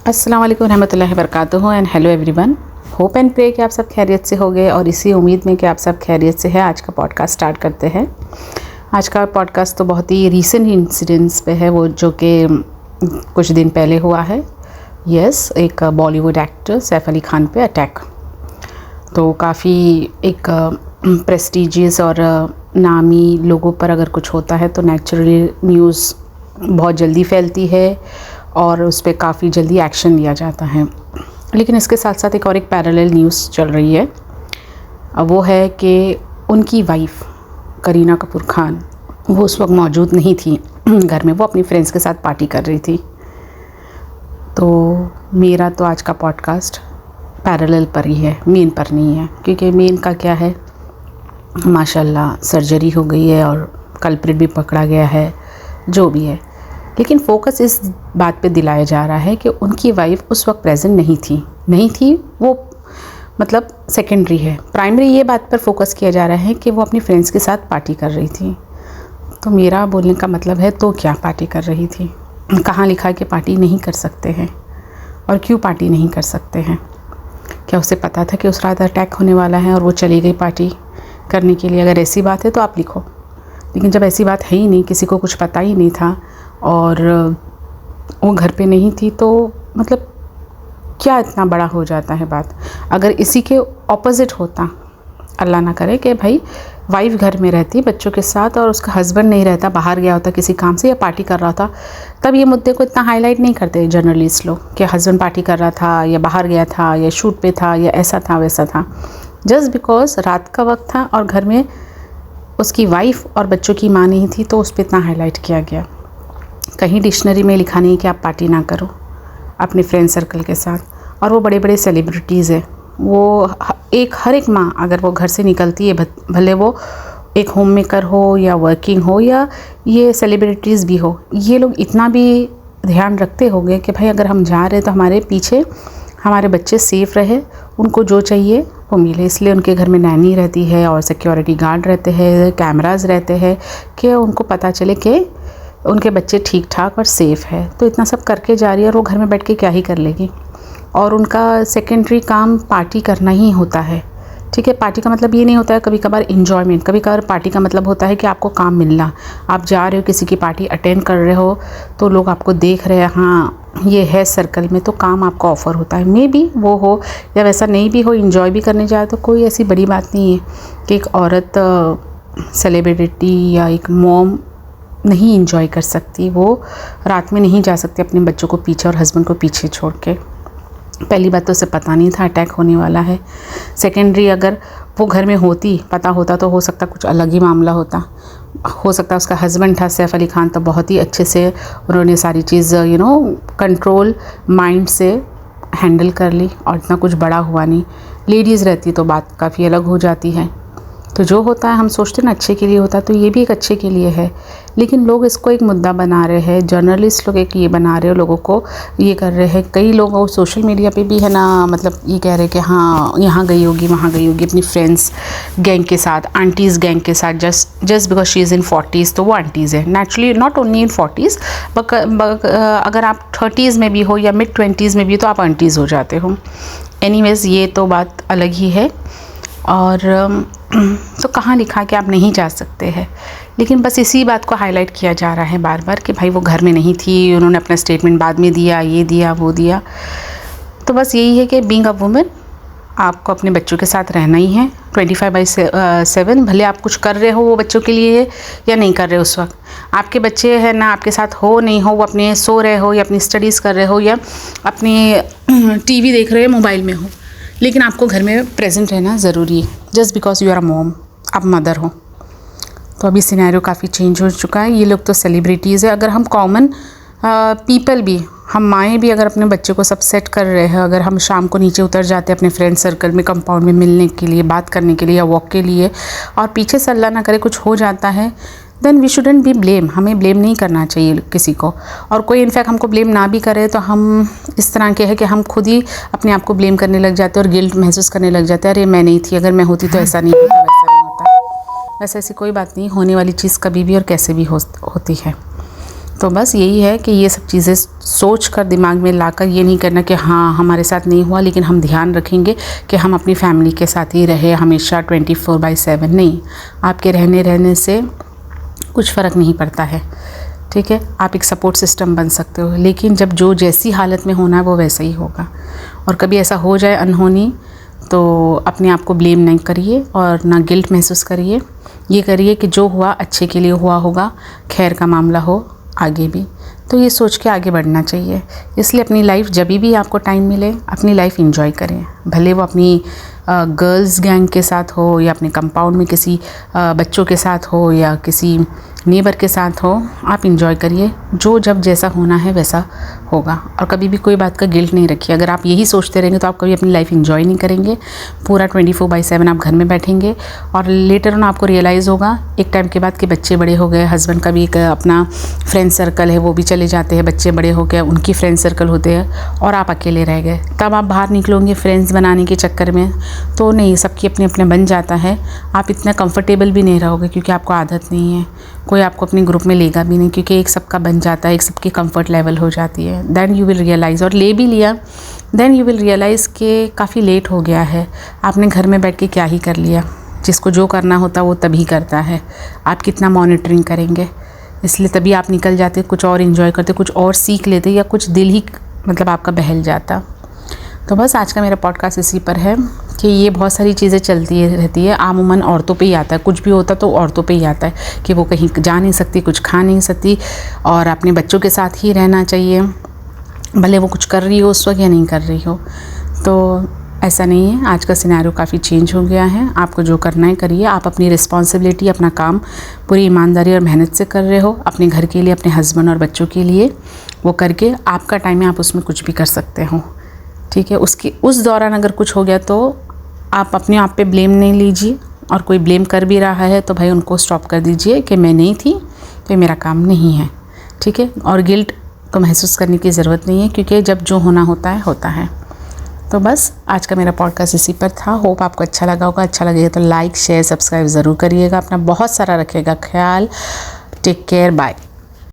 अस्सलाम वालेकुम रहमतुल्लाहि व बरकातुहू and hello everyone. Hope and pray कि आप सब खैरियत से होंगे और इसी उम्मीद में कि आप सब खैरियत से है आज का पॉडकास्ट स्टार्ट करते हैं। आज का पॉडकास्ट तो बहुत ही रीसेंट इंसिडेंट्स पे है, वो जो कि कुछ दिन पहले हुआ है। यस, एक बॉलीवुड एक्टर सैफ अली खान पे अटैक। तो काफ़ी एक प्रेस्टीजियस और नामी लोगों पर अगर कुछ होता है तो नेचुरली न्यूज़ बहुत जल्दी फैलती है और उस पर काफ़ी जल्दी एक्शन लिया जाता है। लेकिन इसके साथ साथ एक पैरेलल न्यूज़ चल रही है। वो है कि उनकी वाइफ करीना कपूर खान वो उस वक्त मौजूद नहीं थी घर में, वो अपनी फ्रेंड्स के साथ पार्टी कर रही थी। तो मेरा तो आज का पॉडकास्ट पैरेलल पर ही है, मेन पर नहीं है, क्योंकि मेन का क्या है, माशाल्लाह सर्जरी हो गई है और कल्प्रिट भी पकड़ा गया है, जो भी है। लेकिन फोकस इस बात पे दिलाया जा रहा है कि उनकी वाइफ उस वक्त प्रेजेंट नहीं थी, वो मतलब सेकेंडरी है। प्राइमरी ये बात पर फोकस किया जा रहा है कि वो अपनी फ्रेंड्स के साथ पार्टी कर रही थी। तो मेरा बोलने का मतलब है, तो क्या पार्टी कर रही थी? कहाँ लिखा है कि पार्टी नहीं कर सकते हैं? और क्यों पार्टी नहीं कर सकते हैं? क्या उसे पता था कि उस रात अटैक होने वाला है और वो चली गई पार्टी करने के लिए? अगर ऐसी बात है तो आप लिखो। लेकिन जब ऐसी बात है ही नहीं, किसी को कुछ पता ही नहीं था और वो घर पे नहीं थी, तो मतलब क्या इतना बड़ा हो जाता है बात। अगर इसी के ऑपोजिट होता, अल्लाह ना करे कि भाई वाइफ घर में रहती बच्चों के साथ और उसका हस्बैंड नहीं रहता, बाहर गया होता किसी काम से या पार्टी कर रहा था, तब ये मुद्दे को इतना हाईलाइट नहीं करते जर्नलिस्ट लोग कि हस्बैंड पार्टी कर रहा था या बाहर गया था या शूट पे था या ऐसा था वैसा था। जस्ट बिकॉज रात का वक्त था और घर में उसकी वाइफ और बच्चों की माँ नहीं थी, तो उस पर इतना हाईलाइट किया गया। कहीं डिक्शनरी में लिखा नहीं कि आप पार्टी ना करो अपने फ्रेंड सर्कल के साथ। और वो बड़े बड़े सेलिब्रिटीज़ है, वो हर एक माँ अगर वो घर से निकलती है, भले वो एक होम मेकर हो या वर्किंग हो या ये सेलिब्रिटीज़ भी हो, ये लोग इतना भी ध्यान रखते होंगे कि भाई अगर हम जा रहे हैं तो हमारे पीछे हमारे बच्चे सेफ़ रहे, उनको जो चाहिए वो मिले। इसलिए उनके घर में नैनी रहती है और सिक्योरिटी गार्ड रहते हैं, कैमरास रहते हैं कि उनको पता चले कि उनके बच्चे ठीक ठाक और सेफ़ है। तो इतना सब करके जा रही है और वो घर में बैठ के क्या ही कर लेगी। और उनका सेकेंडरी काम पार्टी करना ही होता है। ठीक है, पार्टी का मतलब ये नहीं होता है कभी कभार इन्जॉयमेंट, कभी कभार पार्टी का मतलब होता है कि आपको काम मिलना। आप जा रहे हो किसी की पार्टी अटेंड कर रहे हो तो लोग आपको देख रहे हैं, हाँ ये है सर्कल में, तो काम आपको ऑफ़र होता है। मे बी वो हो या वैसा नहीं भी हो, इन्जॉय भी करने जाए तो कोई ऐसी बड़ी बात नहीं है कि एक औरत सेलिब्रिटी या एक मॉम नहीं इंजॉय कर सकती, वो रात में नहीं जा सकती अपने बच्चों को पीछे और हस्बैंड को पीछे छोड़ के। पहली बात तो उसे पता नहीं था अटैक होने वाला है। सेकेंडरी अगर वो घर में होती, पता होता, तो हो सकता कुछ अलग ही मामला होता। हो सकता उसका हस्बैंड था सैफ अली खान, तो बहुत ही अच्छे से उन्होंने सारी चीज़ कंट्रोल माइंड से हैंडल कर ली और इतना कुछ बड़ा हुआ नहीं। लेडीज़ रहती तो बात काफ़ी अलग हो जाती है। तो जो होता है हम सोचते हैं ना अच्छे के लिए होता है, तो ये भी एक अच्छे के लिए है। लेकिन लोग इसको एक मुद्दा बना रहे हैं, जर्नलिस्ट लोग एक ये बना रहे हैं, लोगों को ये कर रहे हैं। कई लोग और सोशल मीडिया पे भी है ना, मतलब ये कह रहे हैं कि हाँ यहाँ गई होगी वहाँ गई होगी अपनी फ्रेंड्स गैंग के साथ, आंटीज़ गैंग के साथ, just because she is in 40s तो वो आंटीज़ है। Naturally not only in 40s, अगर आप 30s में भी हो या मिड 20s में भी तो आप आंटीज़ हो जाते हो। एनीवेज़ ये तो बात अलग ही है। और तो कहाँ लिखा कि आप नहीं जा सकते हैं? लेकिन बस इसी बात को हाईलाइट किया जा रहा है बार बार कि भाई वो घर में नहीं थी, उन्होंने अपना स्टेटमेंट बाद में दिया, ये दिया वो दिया। तो बस यही है कि बीइंग अ वुमेन आपको अपने बच्चों के साथ रहना ही है 24/7। भले आप कुछ कर रहे हो वो बच्चों के लिए या नहीं कर रहे हो, उस वक्त आपके बच्चे हैं ना आपके साथ हो नहीं हो, वो अपने सो रहे हो या अपनी स्टडीज़ कर रहे हो या अपनी टीवी देख रहे हो, मोबाइल में हो, लेकिन आपको घर में प्रेजेंट रहना ज़रूरी है। Just because you are a mom, आप मदर हो। तो अभी सिनेरियो काफ़ी चेंज हो चुका है। ये लोग तो सेलिब्रिटीज़ है। अगर हम कॉमन पीपल भी, हम माएँ भी अगर अपने बच्चे को सब सेट कर रहे हैं, अगर हम शाम को नीचे उतर जाते हैं अपने फ्रेंड सर्कल में कंपाउंड में मिलने के लिए, बात करने के लिए या वॉक के लिए, और पीछे से अल्लाह ना करे कुछ हो जाता है, then we shouldn't be blame. हमें ब्लेम नहीं करना चाहिए किसी को। और कोई इनफैक्ट हमको ब्लेम ना भी करे तो हम इस तरह के हैं कि हम खुद ही अपने आप को ब्लेम करने लग जाते हैं और गिल्ट महसूस करने लग जाते हैं, अरे मैं नहीं थी, अगर मैं होती तो ऐसा नहीं होता, वैसा नहीं होता। वैसे ऐसी कोई बात नहीं, होने वाली चीज़ कभी भी और कैसे भी होती है। तो बस यही है कि ये सब चीज़ें सोच कर दिमाग में लाकर ये नहीं करना कि हाँ हमारे साथ नहीं हुआ, लेकिन हम ध्यान रखेंगे कि हम अपनी फैमिली के साथ ही रहे हमेशा 24/7। नहीं, आपके रहने से कुछ फ़र्क नहीं पड़ता है, ठीक है। आप एक सपोर्ट सिस्टम बन सकते हो, लेकिन जब जो जैसी हालत में होना है वो वैसा ही होगा। और कभी ऐसा हो जाए अनहोनी तो अपने आप को ब्लेम नहीं करिए और ना गिल्ट महसूस करिए। ये करिए कि जो हुआ अच्छे के लिए हुआ होगा, खैर का मामला हो आगे भी, तो ये सोच के आगे बढ़ना चाहिए। इसलिए अपनी लाइफ जब भी आपको टाइम मिले अपनी लाइफ एंजॉय करें, भले वो अपनी गर्ल्स गैंग के साथ हो या अपने कंपाउंड में किसी बच्चों के साथ हो या किसी नेबर के साथ हो, आप इंजॉय करिए। जो जब जैसा होना है वैसा होगा, और कभी भी कोई बात का गिल्ट नहीं रखिए। अगर आप यही सोचते रहेंगे तो आप कभी अपनी लाइफ इंजॉय नहीं करेंगे। पूरा 24/7 आप घर में बैठेंगे और लेटर ऑन आपको रियलाइज़ होगा एक टाइम के बाद कि बच्चे बड़े हो गए, हस्बैंड का भी एक अपना फ्रेंड सर्कल है वो भी चले जाते हैं, बच्चे बड़े हो गए उनकी फ्रेंड सर्कल होते हैं और आप अकेले रह गए। तब आप बाहर निकलोगे फ्रेंड्स बनाने के चक्कर में, तो नहीं, सबकी अपने अपने बन जाता है। आप इतना कंफर्टेबल भी नहीं रहोगे क्योंकि आपको आदत नहीं है, कोई आपको अपने ग्रुप में लेगा भी नहीं क्योंकि एक सबका बन जाता है, एक सबकी कंफर्ट लेवल हो जाती है। देन यू विल रियलाइज़, और ले भी लिया देन यू विल रियलाइज़ कि काफ़ी लेट हो गया है, आपने घर में बैठ के क्या ही कर लिया। जिसको जो करना होता वो तभी करता है, आप कितना मॉनिटरिंग करेंगे। इसलिए तभी आप निकल जाते, कुछ और इन्जॉय करते, कुछ और सीख लेते, या कुछ दिल ही मतलब आपका बहल जाता। तो बस आज का मेरा पॉडकास्ट इसी पर है कि ये बहुत सारी चीज़ें चलती रहती है, आमूमन औरतों पे ही आता है। कुछ भी होता तो औरतों पे ही आता है कि वो कहीं जा नहीं सकती, कुछ खा नहीं सकती, और अपने बच्चों के साथ ही रहना चाहिए, भले वो कुछ कर रही हो उस वक्त या नहीं कर रही हो। तो ऐसा नहीं है, आज का सिनेरियो काफ़ी चेंज हो गया है। आपको जो करना है करिए, आप अपनी रिस्पॉन्सिबिलिटी, अपना काम पूरी ईमानदारी और मेहनत से कर रहे हो, अपने घर के लिए, अपने हस्बैंड और बच्चों के लिए, वो करके आपका टाइम है, आप उसमें कुछ भी कर सकते हो, ठीक है। उस दौरान अगर कुछ हो गया तो आप अपने आप पे ब्लेम नहीं लीजिए, और कोई ब्लेम कर भी रहा है तो भाई उनको स्टॉप कर दीजिए कि मैं नहीं थी तो ये मेरा काम नहीं है, ठीक है। और गिल्ट को महसूस करने की ज़रूरत नहीं है क्योंकि जब जो होना होता है होता है। तो बस आज का मेरा पॉडकास्ट इसी पर था। होप आपको अच्छा लगा होगा। अच्छा लगेगा तो लाइक शेयर सब्सक्राइब ज़रूर करिएगा। अपना बहुत सारा रखिएगा ख्याल। Take care, bye.